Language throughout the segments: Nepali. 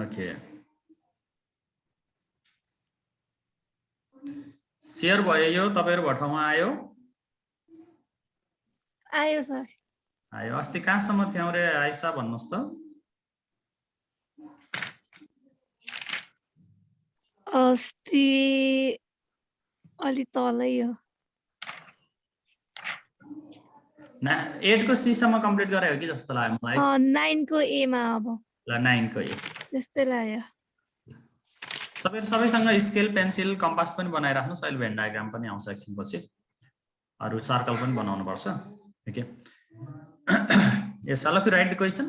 ओके शेयर भयो यो तपाईहरुको ठाउँमा आयो आयो सर आयो अस्ति कहाँसम्म थियौ रे आइसा भन्नुस् त अस्ति अलि तलै हो ना 8 को सी सम्म कम्प्लिट गरे हो कि जस्तो लाग्यो मलाई 9 को ए मा अब ल 9 को ए त्यस्तै लाग्यो तपाईहरु सबैसँग स्केल पेन्सिल कम्पास पनि बनाइराख्नुस् अहिले भेन डायग्राम पनि आउँछ एकछिनपछि अरु सर्कल पनि बनाउनु पर्छ okay yes all of you write the question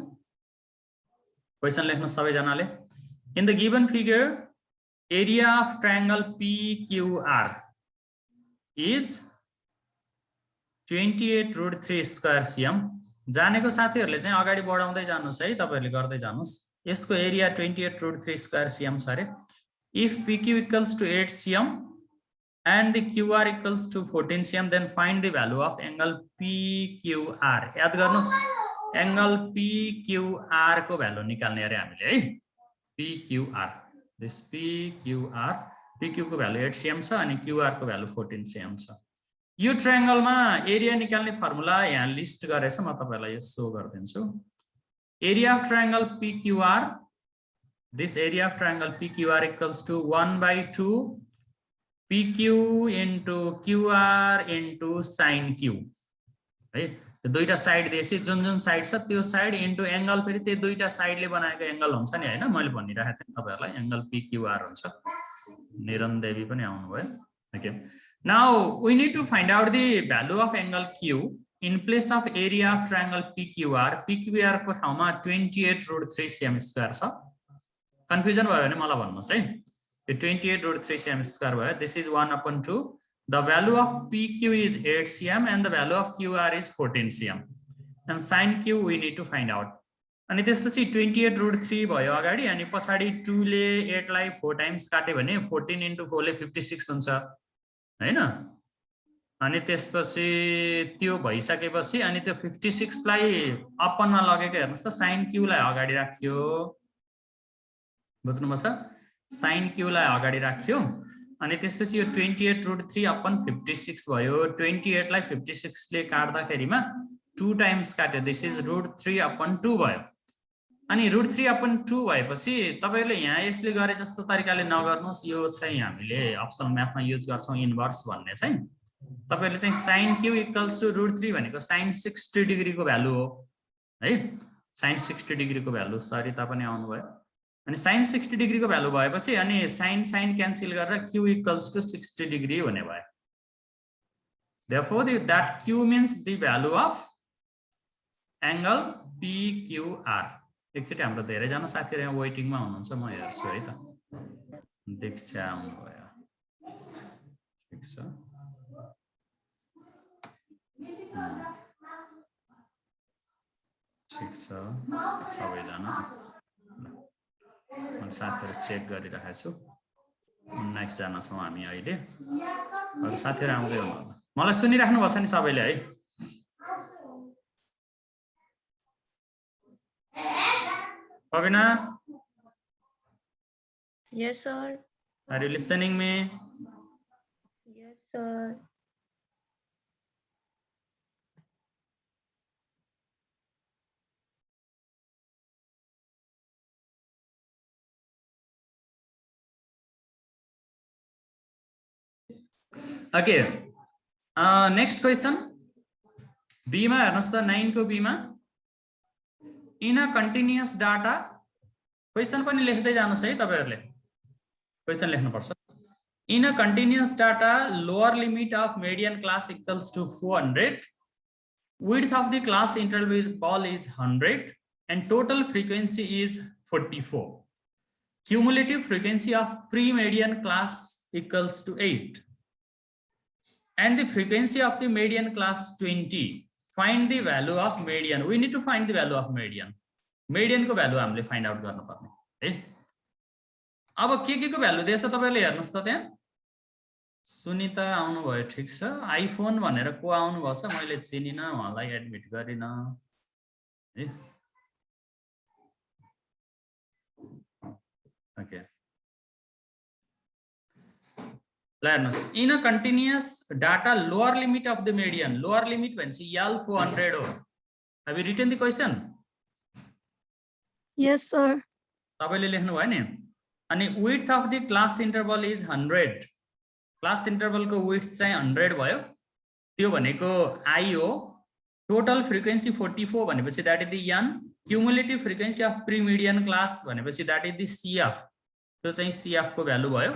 लेख्नु सबै जनाले in the given figure area of triangle PQR is 28√3 square cm जानेको साथीहरुले चाहिँ अगाडि बढाउँदै जानुस् है तपाईहरुले गर्दै जानुस् यसको एरिया 28√3 square cm छ रे if PQ equals to 8 cm and the QR equals to 14 cm then find the value of angle PQR याद गर्नुस् angle PQR को भ्यालु निकाल्ने अरे हामीले है PQR this PQR PQ को भ्यालु 8 cm छ अनि QR को भ्यालु 14 cm छ यो ट्रायंगल मा एरिया निकाल्ने फर्मुला यहाँ लिस्ट गरेछ म तपाईलाई यो शो गर्दिन्छु area of triangle PQR this area of triangle PQR equals to 1/2 PQ into QR into sin Q है दुईटा साइड दिएपछि जुन जुन साइड छ त्यो साइड इन्टु एंगल फेरि त्यो दुईटा साइडले बनाएको एंगल हुन्छ नि हैन मैले भनिराखेको थिएँ तपाईहरुलाई एंगल PQR हुन्छ निरन देवी पनि आउनु भयो okay now we need to find out the value of angle Q in place of area of triangle PQR को ठाउँमा 28√3 cm square छ कन्फ्युजन भयो भने मलाई भन्नुस् है यो 28√3 cm square भयो this is 1/2 the value of PQ is 8 cm and the value of QR is 14 cm and sin Q we need to find out अनि त्यसपछि 28√3 भयो अगाडि अनि पछाडी 2 ले 8 लाई 4 टाइम्स काटे भने 14 into 4 ले 56 हुन्छ हैन अनि त्यसपछि त्यो भइसकेपछि अनि त्यो 56 लाई अपनमा लगेको हेर्नुस् त sin Q लाई अगाडि राख्यो बुझ्नुभयो sin Q लाई अगाडि राख्यो अनि त्यसपछि यो 28√3 अपन 56 भयो 28 लाई 56 ले काट्दाखेरिमा 2 टाइम्स काट्यो दिस इज √3/2 भयो अनि √3/2 भएपछि तपाईहरुले यहाँ यसले गरे जस्तो तरिकाले नगर्नुस् यो चाहिँ हामीले अप्सनल म्याथमा युज गर्छौं इन्भर्स भन्ने चाहिँ तपाईहरुले चाहिँ sin Q √3 भनेको sin 60 डिग्री को भ्यालु हो है sin 60 डिग्री को भ्यालु सरी त पनि आउनु भयो अनि sin 60 डिग्री को भ्यालु भएपछि अनि sin क्यान्सल गरेर Q = 60 डिग्री हुने भयो therefore that Q means the value of angle PQR एकचोटी हाम्रो धेरै जना साथीहरु यहाँ वेटिङमा हुनुहुन्छ म हेर्छु है त दीक्षा आउनु भयो ठीक छ ठीक छ सबै जना म साथीहरु चेक गरिरहेको छु 19 जना छौं हामी अहिले अरु साथीहरु आउँदै हुनुहुन्छ मलाई सुनिराख्नु भएको छ नि सबैले है Pavina? Yes, sir. Are you listening me? Yes, sir. Okay. Next question. B मा हेर्नुस् त 9 को B मा in a continuous data question पनि लेख्दै जानुस् है तपाईहरुले क्वेशन लेख्नु पर्छ in a continuous data lower limit of median class equals to 400 width of the class interval is 100 and total frequency is 44 cumulative frequency of pre-median class equals to 8 and the frequency of the median class 20 find the value of median we need to find the value of median को भ्यालु हामीले फाइन्ड आउट गर्न पर्ने है अब के को भ्यालु दिएछ तपाईहरुले हेर्नुस् त त्यहाँ सुनिता आउनुभयो ठिक छ आइफोन भनेर को आउनुभयो छ मैले चिनिन उहाँलाई एडमिट गरिन है okay Learners. In a continuous data lower limit of the median, lower limit भनेपछि L 400 हो. Have you written the question? Yes, sir. सबैले लेख्नु भयो नि अनि width of the class interval is 100. Class interval को width चाहिँ 100 भयो. त्यो भनेको I हो. Total frequency 44 भनेपछि that is the N. Cumulative frequency of pre-median class भनेपछि that is the CF. त्यो चाहिँ CF को भ्यालु भयो.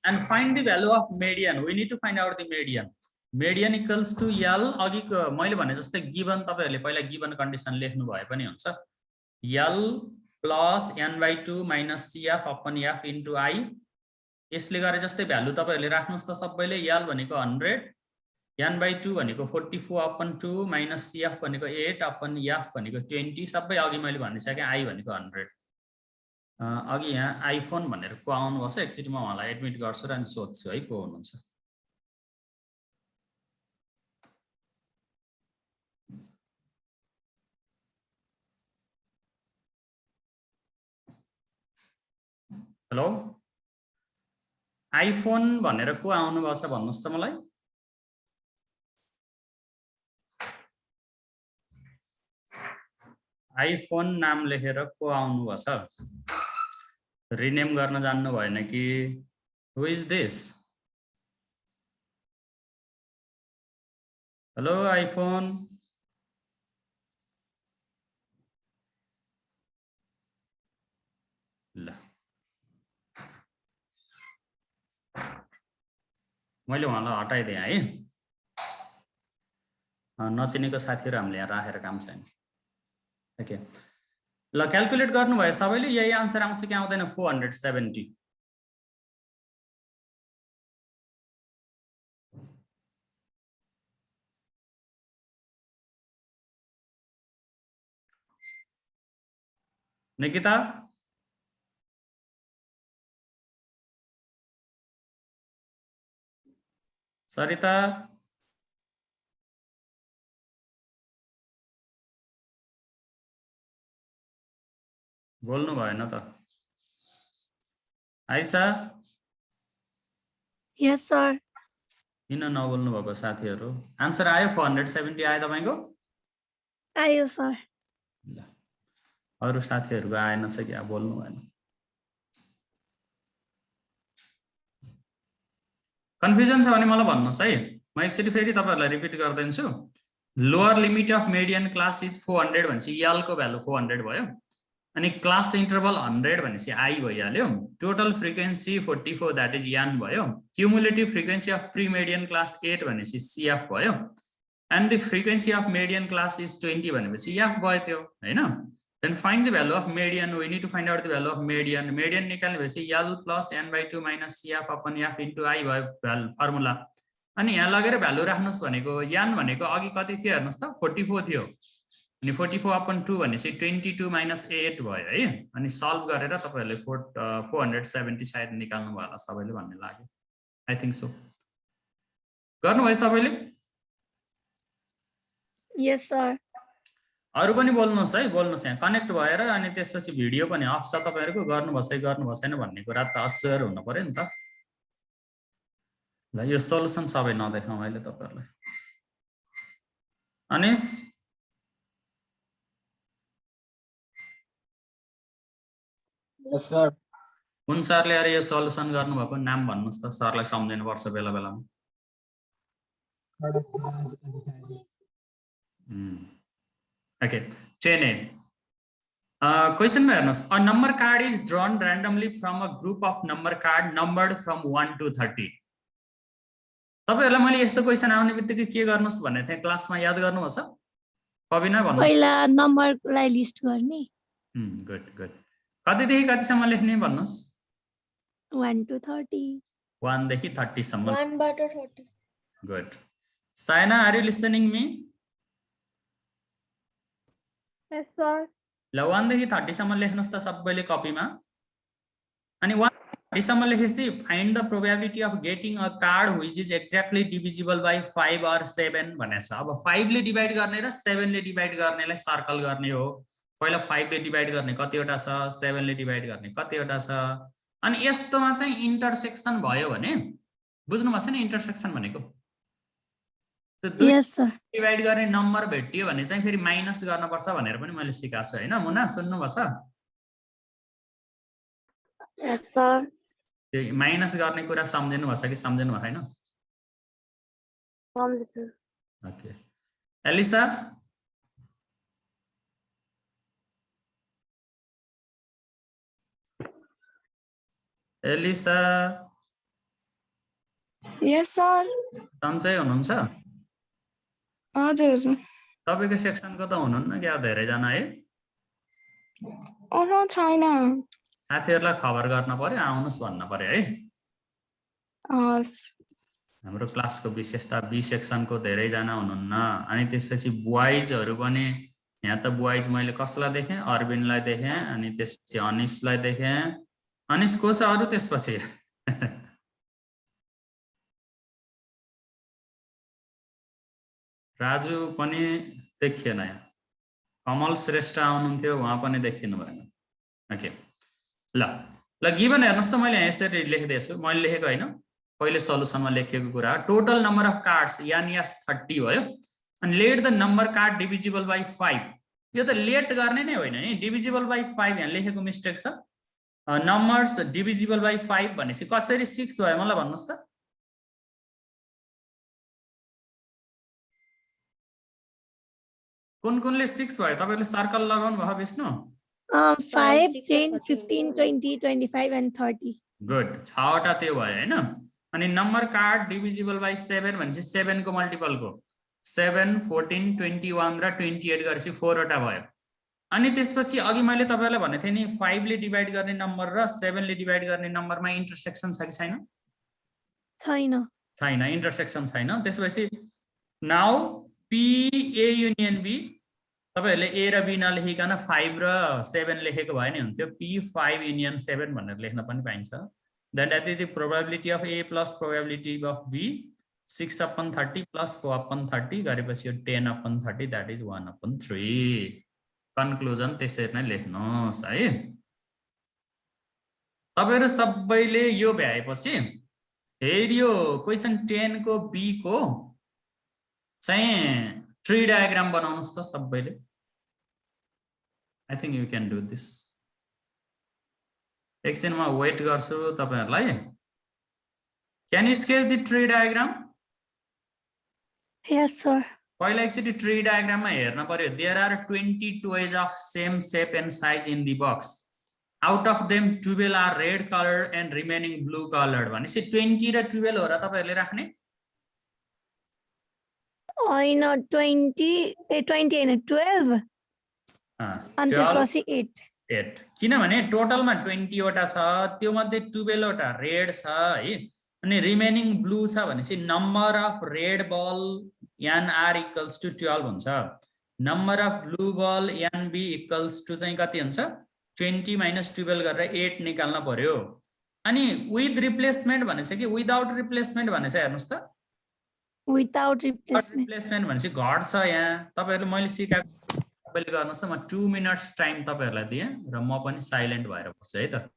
And find the value of median. We need to find out the median. Median equals to L. अघिको मैले भने जस्तै given तपाईहरुले पहिला given condition लेख्नु भए पनि हुन्छ. L plus n/2 minus CF upon F into I. यसले गरे जस्तै भ्यालु तपाईहरुले राख्नुस् त सबैले L भनेको 100, n/2 भनेको 44 upon 2 minus CF भनेको 8 upon F भनेको 20 सबै अघि मैले भनिसके I भनेको 100. अघि यहाँ आइफोन भनेर को आउनुभएको छ एकचोटि म उहाँलाई एडमिट गर्छु र अनि सोध्छु है को हुनुहुन्छ हेलो आइफोन भनेर को आउनुभएको छ भन्नुस् त मलाई आइफोन नाम लेखेर को आउनुभएको छ रिनेम गर्न जान्नु भएन कि हु इज दिस हेलो आइफोन ल मैले उहाँलाई हटाइदिएँ है नचिनेको साथीहरु हामीले यहाँ राखेर काम छैन ओके ल क्याल्कुलेट गर्नु भयो सबैले यही आन्सर आउँछ कि आउँदैन 470 निकिता सरिता बोल्नु भएन त आइसा Yes, sir. किन नबोल्नु भएको साथीहरु आन्सर आयो 470 आयो तपाईको आयो sir. ल अरु साथीहरुको आएन छ कि बोल्नु भएन कन्फ्युजन छ भने मलाई भन्नुस् है म एकचोटी फेरि तपाईहरुलाई रिपिट गर्दैछु lower limit of median class is 400 भनेपछि L को भ्यालु 400 भयो अनि क्लास इन्टरभल 100 भनेपछि I भइहाल्यो total frequency 44 that is n भयो cumulative frequency of pre median class 8 भनेपछि CF भयो and the frequency of median class is 20 भनेपछि F भयो त्यो हैन then find the value of median we need to find out the value of median median निकाल्ने भएपछि L plus n/2 minus CF upon F into I भयो फर्मुला अनि यहाँ लगेर भ्यालु राख्नुस् भनेको n भनेको अघि कति थियो हेर्नुस् त 44 थियो अनि 44 upon 2 भनेपछि 22 minus 8 भयो है अनि सल्भ गरेर तपाईहरुले 470 सायद निकाल्नु भयो होला सबैले भन्ने लाग्यो आई थिंक सो गर्नु भयो सबैले Yes, sir. अरु पनि बोल्नुस् है बोल्नुस् यहाँ कनेक्ट भएर अनि त्यसपछि भिडियो पनि अफ छ तपाईहरुको गर्नु भछ छैन भन्ने कुरा त अश्योर हुनु पर्यो नि त ल यो सोलुसन सबै नदेखाउँ अहिले तपाईहरुलाई अनिस Yes, sir. कुन सरले अरे यो सोलुसन गर्नु भएको नाम भन्नुस् त सरलाई सम्झिनु पर्छ बेला बेलामा Okay, 10A. Question में हेर्नुस् a number card is drawn randomly from a group of number card numbered from 1 to 30. तपाईहरुलाई मैले यस्तो क्वेशन आउने बित्तिकै के गर्नुस् भन्ने थिए क्लासमा याद गर्नुभछ कविना भन्नु पहिला नम्बरलाई लिस्ट गर्ने गुड गुड कति देखि कति सम्म लेख्ने भन्नुस् 1 to 30 1 देखि 30 सम्म 1 बाट 30 good Saina are you listening me Yes, sir. ल 1 देखि 30 सम्म लेख्नुस् त सबैले कपीमा अनि 1 यसम्म लेखेपछि find the probability of getting a card which is exactly divisible by 5 or 7 भनेको छ। अब 5 ले डिभाइड गर्ने र 7 ले डिभाइड गर्नेलाई सर्कल गर्ने हो। पहिला 5 ले डिभाइड गर्ने कतिवटा छ, 7 ले डिभाइड गर्ने कतिवटा छ। अनि यस्तोमा चाहिँ इन्टरसेक्सन भयो भने बुझ्नु भएको छ नि इन्टरसेक्सन भनेको? त्यो Yes, sir. डिभाइड गर्ने नम्बर भेटियो भने चाहिँ फेरि माइनस गर्नुपर्छ भनेर पनि मैले सिकाएको छु हैन मुना, सुन्नुभएको छ? Yes, sir. त्यो माइनस गर्ने कुरा सम्झिनु भएको छ कि सम्झिनु भएको छैन? Sir. Okay Alisa, Alisa Yes, sir. सन्चै हुनुहुन्छ? हजुर। तपाईको सेक्सनको त हुनुहुन्न क्या धेरैजना है? ओहो छैन। साथीहरूलाई खबर गर्न पर्यो, आउनुस् भन्न पर्यो है। हस्। हाम्रो क्लासको विशेषता बी सेक्सनको धेरैजना हुनुहुन्न। अनि त्यसपछि बोइजहरू पनि यहाँ त बोइज मैले कसलाई देखेँ? अरविन्दलाई देखेँ, अनि त्यसपछि अनिसलाई देखेँ। अनिस को छ अरू त्यसपछि? राजु पनि देखिएन यहाँ। कमल श्रेष्ठ आउनुहुन्थ्यो, उहाँ पनि देखिनु भएन। ओके ल ल गिभन हेर्नुहोस् त मैले यहाँ यसरी लेखिदिएछु, मैले लेखेको होइन, पहिले सल्युसनमा लेखेको कुरा। टोटल नम्बर अफ कार्ड्स यानी 30 भयो। अनि let the number card divisible by 5। यो त लेट गर्ने नै होइन नि, डिभिजिबल बाइ 5 यहाँ लेखेको मिस्टेक छ। नम्बर्स डिभिजिबल बाइ 5 भनेपछि कसरी 6 भयो मलाई भन्नुहोस् त? कुन कुनले 6 भयो? तपाईले सर्कल लगाउनु भयो विष्णु? 5, 10, 15, 20, 25 and 30. गुड, 6 वटा त्यो भयो हैन? अनि नम्बर कार्ड डिभिजिबल बाइ 7 भनेपछि 7 को मल्टिपलको 7, 14, 21 र 28 गरेपछि 4 वटा भयो। अनि त्यसपछि अघि मैले तपाईलाई भनेको थिएँ नि 5 ले डिभाइड गर्ने नम्बर र 7 ले डिभाइड गर्ने नम्बरमा इन्टरसेक्सन छ कि छैन? छैन। छैन, इन्टरसेक्सन छैन। त्यसपछि now P A union B, तपाईहरुले ए र बी नलेखिकन 5 र 7 लेखेको भए नि हुन्थ्यो। P5 युनियन 7 भनेर लेख्न पनि पाइन्छ। Then that is the probability of A plus probability of B, 6/30 plus 4/30 गरेपछि यो 10/30, that is 1/3। कन्क्लुजन त्यसरी नै लेख्नुहोस् है। तपाईहरु सबैले यो भ्याएपछि हेरि यो क्वेशन 10 को बी को चाहिँ ट्री डायग्राम बनाउनुस् त सबैले। I think you can do this. एकछिनमा वेट गर्छु तपाईहरुलाई। Can you sketch the tree diagram? Yes, sir. पहिला एकचोटी ट्री डायग्राममा हेर्न पर्यो। There are 20 toys of same shape and size in the box. Out of them 12 are red colored and remaining blue colored. भनेपछि 20 र 12 हो र तपाईहरुले राख्ने? होइन 20 होइन 12 अनि त्यसपछि 8 किनभने टोटलमा 20 वटा छ, त्यो मध्ये 12 वटा रेड छ है। अनि रिमेनिङ ब्लू छ भनेपछि number of red ball n R equals to 12 हुन्छ। Number of blue ball n B equals to चाहिँ कति हुन्छ? 20 माइनस 12 गरेर 8 निकाल्न पर्यो। अनि विथ रिप्लेसमेन्ट भनेछ कि विदाउट रिप्लेसमेन्ट भनेछ हेर्नुस् त? Without replacement. रिप्लेसमेन्ट भनेपछि घट्छ यहाँ। तपाईहरुले मैले सिकाएको तपाईले गर्नुस् त। म 2 मिनट्स टाइम तपाईहरुलाई दिएँ र म पनि साइलेन्ट भएर बस्छु है त।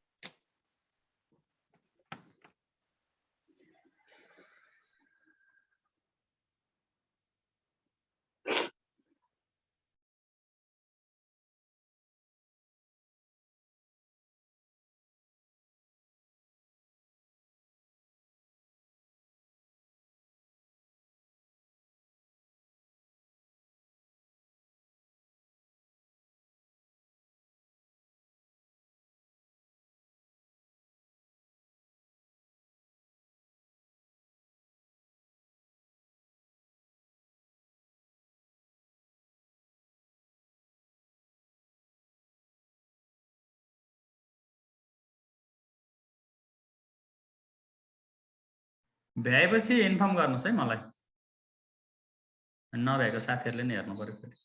भ्याएपछि इन्फर्म गर्नुस् है मलाई। नभएको साथीहरुले नि हेर्नु पर्यो फेरि।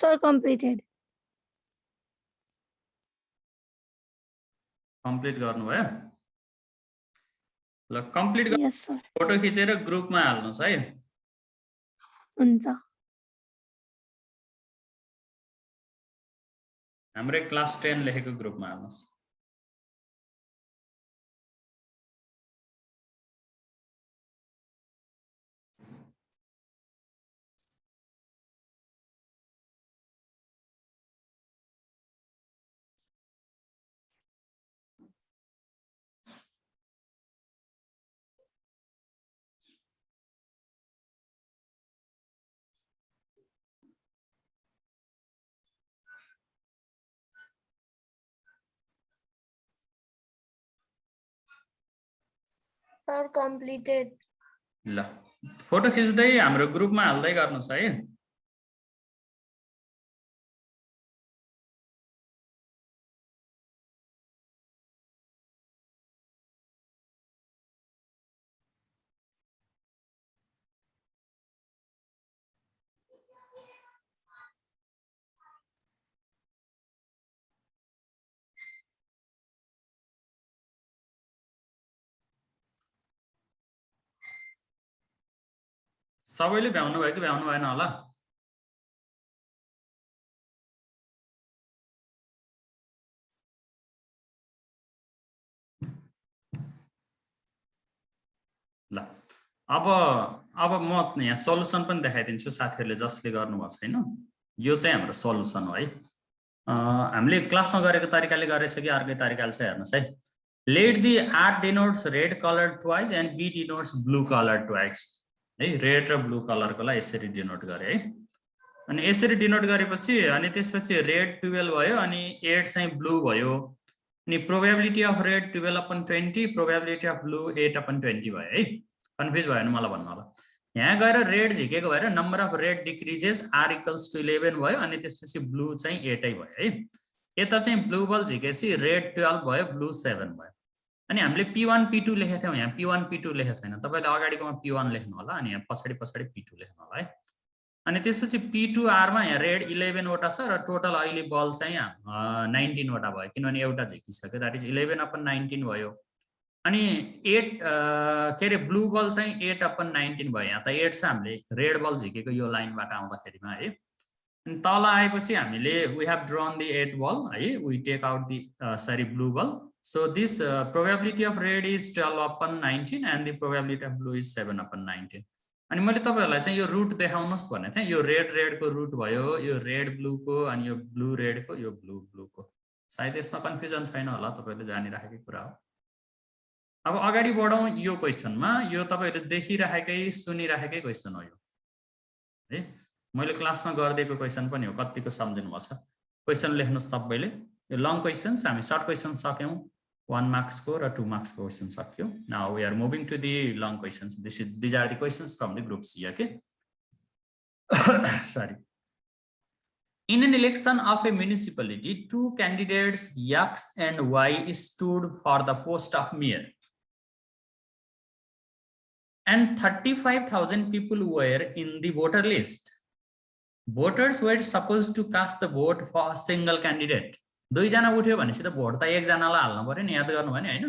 Sir, completed. कम्प्लिट गर्नुभयो ल कम्प्लिट Yes, sir. फोटो खिचेर ग्रुपमा हाल्नुस् है हुन्छ हाम्रो क्लास 10 लेखेको ग्रुपमा हाल्नुस् Sir, completed. ल फोटो खिच्दै हाम्रो ग्रुपमा हाल्दै गर्नुस् है सबैले भ्याउनु भयो कि भ्याउनु भएन होला ल अब म यहाँ सल्युसन पनि देखाइदिन्छु साथीहरूले जसले गर्नुभएको छैन यो चाहिँ हाम्रो सल्युसन हो है हामीले क्लासमा गरेको तरिकाले गरेछ कि अर्कै तरिकाले छ हेर्नुस् है let the R denotes red colour twice and B denotes blue colour twice है रेड र ब्लू कलरकोलाई यसरी डिनोट गरे है अनि यसरी डिनोट गरेपछि अनि त्यसपछि रेड 12 भयो अनि 8 चाहिँ ब्लू भयो अनि probability of red 12/20 probability of blue 8/20 भयो है कन्फ्युज भयो भने मलाई भन्नु होला यहाँ गएर रेड झिकेको भएर number of red decreases R equals to 11 भयो अनि त्यसपछि ब्लू चाहिँ 8 भयो है यता चाहिँ ब्लू बल झिकेपछि रेड 12 भयो ब्लू 7 भयो अनि हामीले P1 P2 लेखेको थियौँ यहाँ P1 P2 लेखेको छैन तपाईले अगाडिकोमा P1 लेख्नु होला अनि यहाँ पछाडी P2 लेख्नु होला है अनि त्यसपछि P2 R मा यहाँ रेड 11 वटा छ र टोटल अहिले बल चाहिँ 19 वटा भयो किनभने एउटा झिकिसक्यो दैट इज 11/19 भयो अनि 8 के रे ब्लू बल चाहिँ 8/19 भयो यहाँ त 8 छ हामीले रेड बल झिकेको यो लाइनबाट आउँदाखेरिमा है अनि तल आएपछि हामीले we have drawn the 8 ball है we take out the sorry blue ball so this probability of red is 12/19 and the probability of blue is 7/19 अनि मैले तपाईहरुलाई चाहिँ यो रुट देखाउनुस् भनेको थिएँ यो रेड को रुट भयो यो रेड ब्लू को अनि यो ब्लू रेड को यो ब्लू ब्लू को सायद यसमा कन्फ्युजन छैन होला तपाईहरुले जानिराखेकै कुरा हो अब अगाडि बढौं यो क्वेशनमा यो तपाईहरुले देखिराखेकै सुनिराखेकै क्वेशन हो यो है मैले क्लासमा गर्दिएको क्वेशन पनि हो कतिको सम्झिनु भएको छ क्वेशन लेख्नु सबैले यो लङ क्वेशन्स हामी सर्ट क्वेशन सक्यौं 1 marks को र 2 marks को question सक्यौ now we are moving to the long questions these are the questions from the group C okay sorry in an election of a municipality 2 candidates X and Y stood for the post of mayor and 35,000 people were in the voter list voters were supposed to cast the vote for a single candidate दुईजना उठ्यो भनेपछि त भोट त एकजनालाई हाल्नु पर्यो नि याद गर्नु भने हैन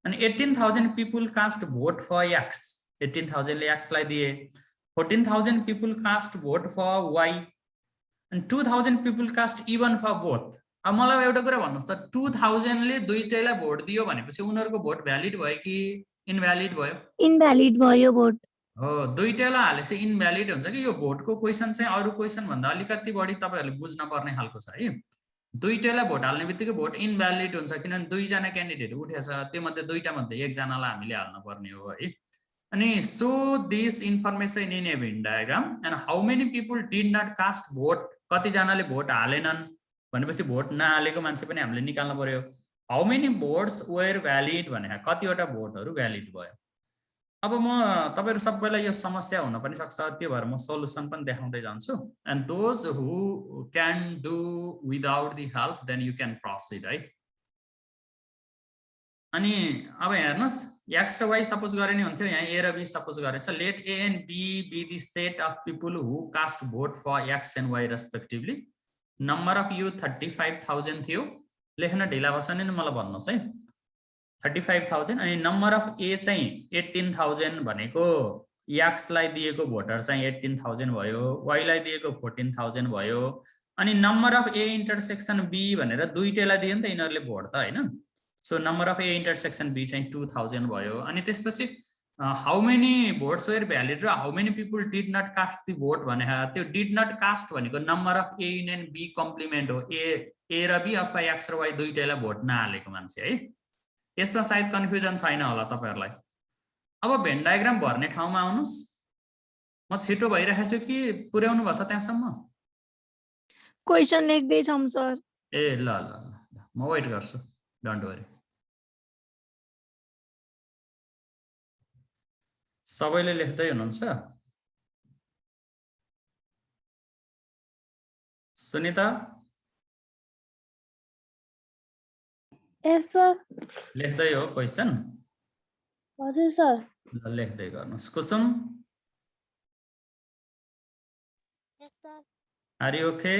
अनि 18,000 people cast vote for X 18,000 ले X लाई दिए 14,000 people cast vote for Y and 2,000 people cast even for both अब मलाई एउटा कुरा भन्नुस् त 2,000 ले दुईटैलाई भोट दियो भनेपछि उनीहरुको भोट भ्यालिड भयो कि इनभ्यालिड भयो इनभ्यालिड भयो भोट हो दुईटैलाई हालेपछि इनभ्यालिड हुन्छ कि यो भोटको क्वेशन चाहिँ अरु क्वेशन भन्दा अलिकति बढी तपाईहरुले बुझ्न पर्ने खालको छ है दुईटैलाई भोट हाल्ने बित्तिकै भोट इनभ्यालिड हुन्छ किनभने दुईजना क्यान्डिडेट उठेछ त्यो मध्ये दुईटा मध्ये एकजनालाई हामीले हाल्न पर्ने हो है अनि so this information in a Venn diagram and how many people did not cast vote कति जनाले भोट हालेनन् भनेपछि भोट नहालेको मान्छे पनि हामीले निकाल्न पर्यो how many votes were valid भने कतिवटा भोटहरु भ्यालिड भयो अब म तपाईहरु सबैलाई यो समस्या हुन पनि सक्छ त्यो भएर म सल्युसन पनि देखाउँदै जान्छु and those who can do without the help then you can proceed है अनि अब हेर्नुस् x र y सपोज गरे नि हुन्थ्यो यहाँ a र b सपोज गरेछ late a and b be the set of people who cast vote for x and y respectively number of you 35,000 थियो लेख्न ढिला भएछ नि मलाई भन्नुस् है 35,000 अनि नम्बर अफ a चाहिँ 18,000 भनेको x लाई दिएको भोटर चाहिँ 18,000 भयो y लाई दिएको 14,000 भयो अनि number of a intersection b भनेर दुईटैलाई दियो नि त यिनीहरुले भोट त हैन so number of a intersection b चाहिँ 2000 भयो अनि त्यसपछि how many votes were valid र how many people did not cast the vote भने त्यो डिड नट कास्ट भनेको number of a union b complement हो a र b अथवा x र y दुईटैलाई भोट नहालेको मान्छे है यसमा सायद कन्फ्युजन छैन होला तपाईहरुलाई अब भेन डायग्राम भर्ने ठाउँमा आउनुस् म छिटो भइरहेको छु कि पुर्याउनु भछ त्यहाँसम्म क्वेशन लेख्दै छौं सर ए ल ल ल म वेट गर्छु डोन्ट वरी सबैले लेख्दै हुनुहुन्छ सुनिता Yes, sir. लेख्दै हो क्वेशन हजुर सर ल लेख्दै गर्नुस् Kusum Yes, sir. Are you okay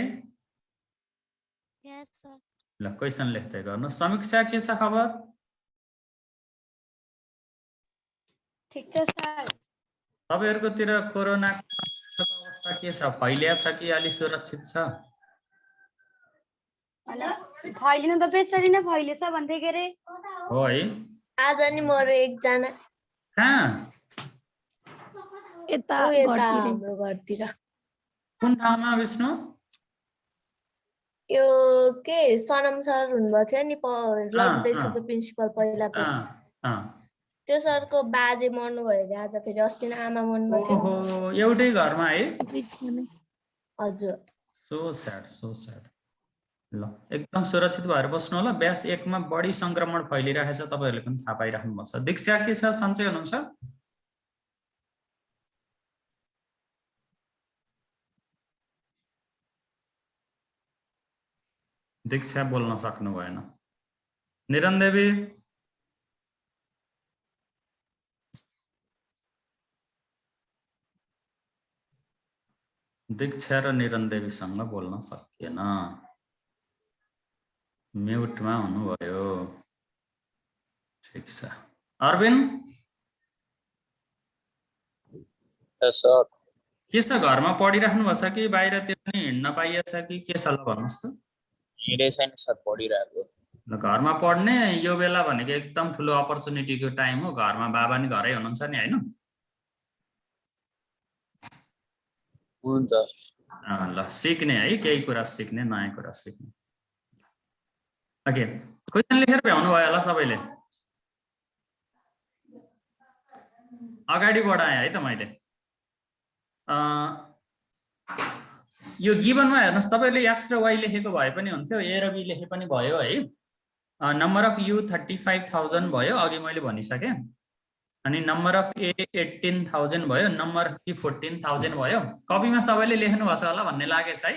Yes, sir. ल क्वेशन लेख्दै गर्नुस् समीक्षा के छ खबर ठिक छ सर तपाईहरुकोतिर कोरोना अवस्था के छ फैलिया छ कि अलि सुरक्षित छ फैलिन त बेसरी नै फैलेछ भन्थे के रे हो है आज नि मरे एकजना कहाँ यता ऊ यता घरतिर हाम्रो घरतिर कुन ठाउँमा विष्णु यो के सनम सर हुनुभएको थियो नि लड्दै सुको प्रिन्सिपल पहिलाको त्यो सरको बाजे मर्नु भयो रे आज फेरि अस्ति नै आमा मर्नु भएको थियो ओहो एउटै घरमा है हजुर सो स्याड ल एकदम सुरक्षित भएर बस्नु होला ब्याच 1 मा बढी संक्रमण फैलिरहेको छ तपाईहरुले पनि थाहा पाइराख्नु भएको छ दीक्षा के छ सन्चै हुनुहुन्छ दीक्षा बोल्न सक्नु भएन निरन देवी दीक्षा र निरन देवीसँग बोल्न सकिएन म्युटमा हुनुभयो ठिक छ अरविन्द के छ घरमा पढिराख्नु भएको छ कि बाहिरतिर नि हिँड्न पाइएछ कि के छ ल भन्नुस् त हिँडे छैन सर पढिरहेको ल घरमा पढ्ने यो बेला भनेको एकदम ठुलो अपर्चुनिटीको टाइम हो घरमा बाबा नि घरै हुनुहुन्छ नि हैन हुन्छ ल सिक्ने है केही कुरा सिक्ने नयाँ कुरा सिक्ने ओके क्वेशन लेखेर भ्याउनु भयो होला सबैले अगाडि बढाए है त मैले यो गिभनमा हेर्नुस् तपाईले x र y लेखेको भए पनि हुन्थ्यो a र b लेखे पनि भयो है नम्बर अफ यु 35,000 भयो अघि मैले भनिसके अनि नम्बर अफ a 18,000 भयो नम्बर अफ b 14,000 भयो कपीमा सबैले लेख्नु भएको छ होला भन्ने लागेछ है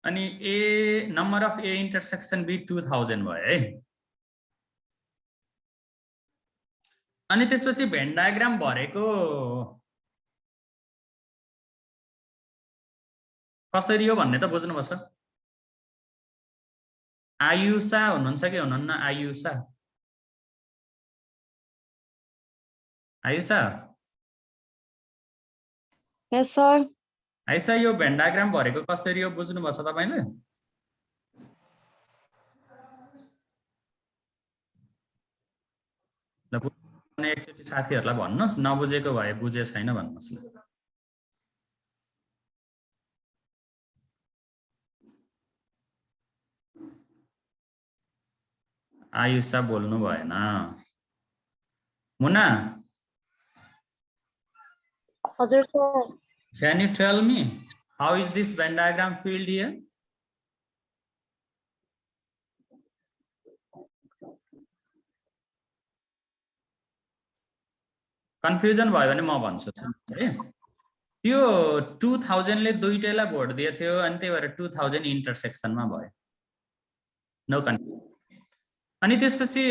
अनि a number of a intersection b 2000 भयो है अनि त्यसपछि भेन डायग्राम भरेको कसरी हो भन्ने त बुझ्नुपर्छ आयुषा हुनुहुन्छ कि हुनुहुन्न आयुषा आयुषा Yes, sir. आयुषा यो भेन डायग्राम भरेको कसरी हो बुझ्नुपर्छ तपाईले ल एकचोटी साथीहरुलाई भन्नुस् नबुझेको भए बुझे छैन भन्नुस् ल आयुषा बोल्नु भएन मुना हजुर sir can you tell me how is this Venn diagram filled here confusion भयो भने म भन्छु है त्यो 2000 ले दुईटैलाई भोट दिएको थियो अनि त्यही भएर 2000 इन्टरसेक्सनमा भयो नो कन्फ्युजन अनि त्यसपछि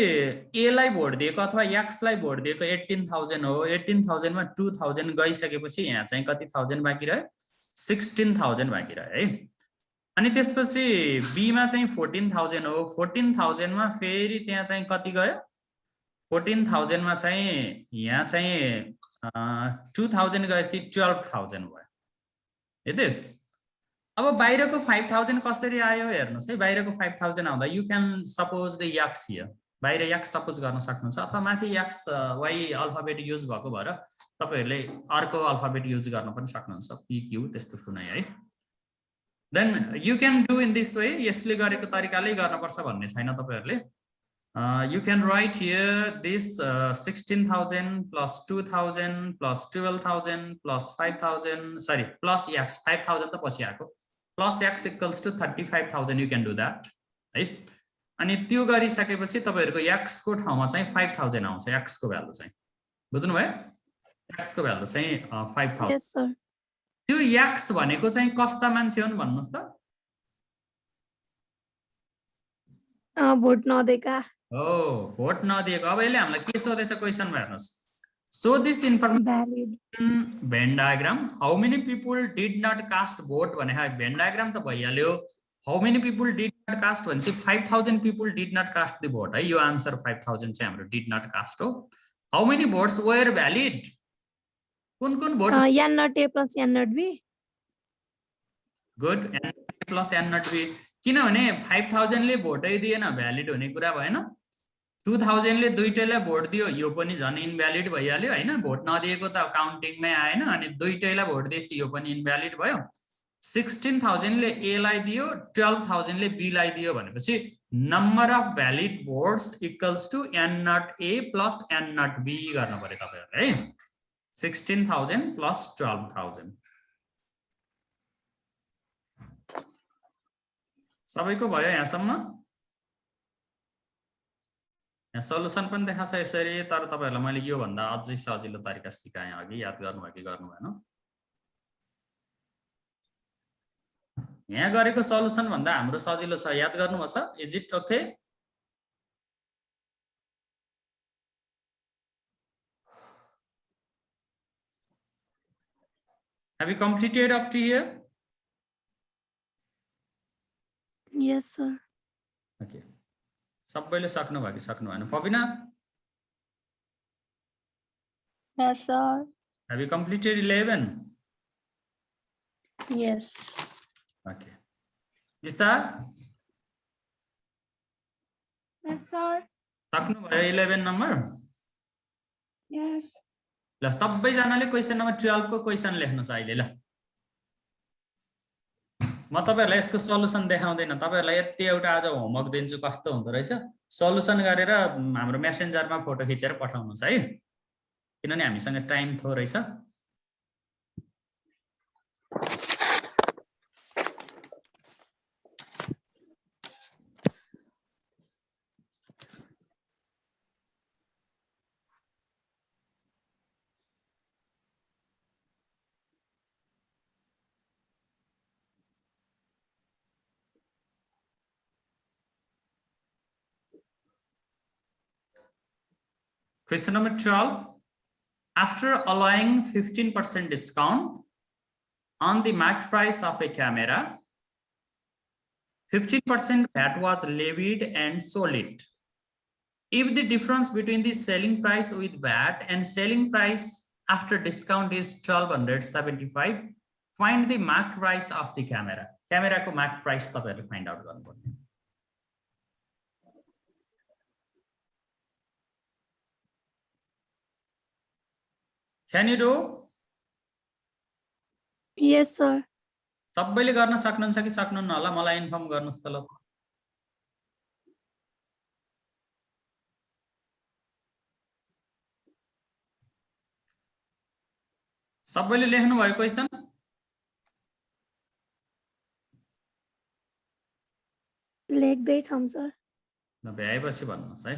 ए लाई भोट दिएको अथवा एक्स लाई भोट दिएको 18000 हो 18000 मा 2000 गइसकेपछि यहाँ चाहिँ कति थाउजन्ड बाँकी रह्यो 16000 बाँकी रह्यो है अनि त्यसपछि बी मा चाहिँ 14000 हो 14000 मा फेरि त्यहाँ चाहिँ कति गयो 14000 मा चाहिँ यहाँ चाहिँ 2000 गएपछि 12000 भयो हेर्दिस अब बाहिरको 5000 कसरी आयो हेर्नुस् है बाहिरको 5000 आउँदा you can suppose the x here बाहिर एक्स सपोज गर्न सक्नुहुन्छ अथवा माथि एक्स वाइ अल्फाबेट युज भएको भएर तपाईहरुले अर्को अल्फाबेट युज गर्न पनि सक्नुहुन्छ पी क्यू त्यस्तो कुनै है then you can do in this way यसले गरेको तरिकाले गर्नुपर्छ भन्ने छैन तपाईहरुले you can write here this 16,000 plus 2,000 plus 12,000 plus 5,000 sorry plus x 5,000 त पछि आको plus x equals to 35,000 you can do that है अनि त्यो गरिसकेपछि तपाईहरुको x को ठाउँमा चाहिँ 5,000 आउँछ x को भ्यालु चाहिँ बुझ्नु भयो x को भ्यालु चाहिँ 5,000 Yes, sir. त्यो x भनेको चाहिँ कस्ता मान्छे हुन् भन्नुस् त भोट नदिएका Oh, vote नदिएको अब यसले हामीलाई के सोधेछ क्वेशनमा हेर्नुस् so this information valid. Venn diagram how many people did not cast vote भने Venn diagram त भइहाल्यो how many people did not cast भनेपछि 5000 people did not cast the vote है यो आन्सर 5000 चाहिँ हाम्रो did not cast हो how many votes were valid कुन vote N not A plus N not B. good n plus n not b किनभने 5000 ले भोटै दिएन भ्यालिड हुने कुरा भएन 2000 ले दुईटैलाई भोट दियो यो पनि झन् इनभ्यालिड भइहाल्यो हैन भोट नदिएको त काउन्टिङमै आएन अनि दुईटैलाई भोट दिएपछि यो पनि इनभ्यालिड भयो 16000 ले ए लाई दियो 12000 ले बी लाई दियो भनेपछि number of valid votes equals to n not a plus n not b गर्न पर्यो तपाईहरुले है 16000 प्लस 12000 सबैको भयो यहाँसम्म यहाँ सल्युसन पनि देखाछ यसरी तर तपाईहरुलाई मैले यो भन्दा अझै सजिलो तरिका सिकाएँ अघि याद गर्नुभयो कि गर्नु भएन यहाँ गरेको सल्युसन भन्दा हाम्रो सजिलो छ याद गर्नुभछ is it okay Have you completed up to here? Yes, sir. Okay. सबैले सक्नु भयो कि सक्नु भएन फबिना Yes, sir. Have you completed 11? Yes. Okay. Isa Yes, sir. सक्नु भयो 11 नम्बर Yes. ल सबैजनाले क्वेशन नम्बर 12 को क्वेशन लेख्नुस् अहिले ल म तपाईहरुलाई यसको सल्युसन देखाउँदैन तपाईहरुलाई यति एउटा आज होमवर्क दिन्छु कस्तो हुँदो रहेछ सल्युसन गरेर हाम्रो मेसेन्जरमा फोटो खिचेर पठाउनुस् है किनभने हामीसँग टाइम थोरै छ Question number 12. After allowing 15% discount on the max price of a camera, 15% VAT was levied and sold it. If the difference between the selling price with VAT and selling price after discount is 1275, find the max price of the camera. Camera ko max price तपाईहरुले find out गर्नुपर्छ. Can you do? Yes, sir. सबैले गर्न सक्नुहुन्छ कि सक्नुहुन्न होला मलाई इन्फर्म गर्नुस् त ल सबैले लेख्नु भयो क्वेशन लेख्दै छौं सर ल भ्याएपछि भन्नुस् है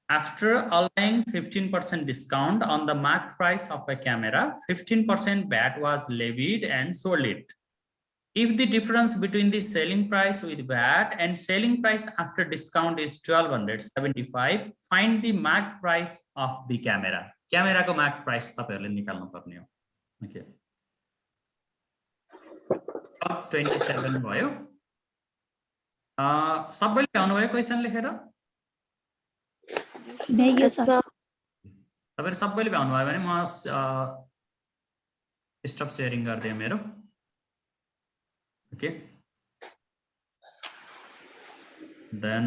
After allowing 15% discount on the marked price of a camera, 15% VAT was levied and sold it. If the difference between the selling price with VAT and selling price after discount is 1275, find the marked price of the camera. Camera ko marked price तपाईहरुले निकाल्नु पर्ने हो. Okay. 27 भयो. सबैले भ्याउनु भयो क्वेशन लेखेर? भ्याइयो सर. तपाईहरु सबैले भ्याउनु भयो भने म स्टप शेयरिङ गर्दै मेरो. Okay. Then